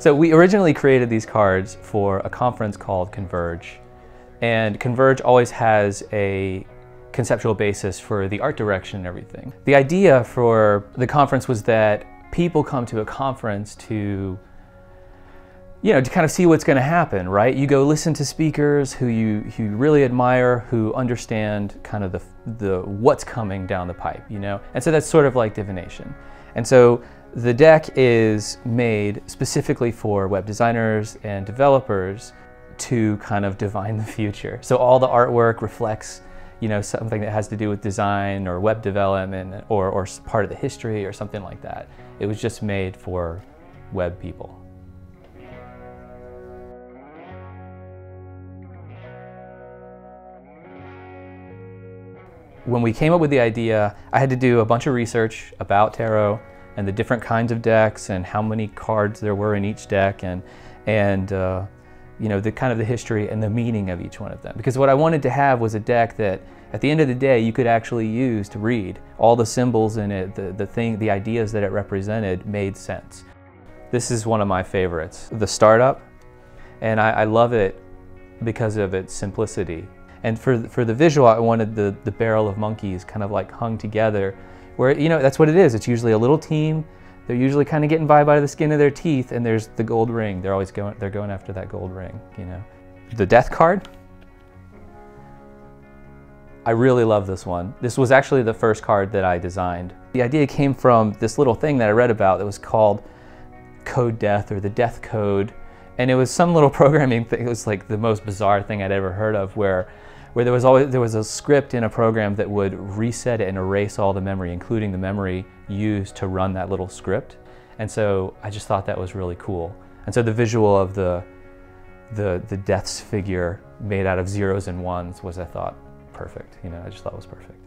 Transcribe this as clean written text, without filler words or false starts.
So we originally created these cards for a conference called Converge. And Converge always has a conceptual basis for the art direction and everything. The idea for the conference was that people come to a conference to kind of see what's going to happen, right? You go listen to speakers who you really admire, who understand kind of the what's coming down the pipe, And so that's sort of like divination. And so the deck is made specifically for web designers and developers to kind of divine the future. So all the artwork reflects, something that has to do with design or web development or part of the history or something like that. It was just made for web people. When we came up with the idea, I had to do a bunch of research about tarot and the different kinds of decks and how many cards there were in each deck and the kind of the history and the meaning of each one of them. Because what I wanted to have was a deck that at the end of the day you could actually use to read. All the symbols in it, the ideas that it represented made sense. This is one of my favorites, the Startup, and I love it because of its simplicity. And for the visual, I wanted the barrel of monkeys kind of like hung together, where, that's what it is. It's usually a little team. They're usually kind of getting by the skin of their teeth, and there's the gold ring. They're going after that gold ring, The Death card. I really love this one. This was actually the first card that I designed. The idea came from this little thing that I read about that was called Code Death, or the Death Code. And it was some little programming thing. It was like the most bizarre thing I'd ever heard of, where there was a script in a program that would reset it and erase all the memory, including the memory used to run that little script. And so I just thought that was really cool. And so the visual of the death's figure made out of zeros and ones was, I thought, perfect. I just thought it was perfect.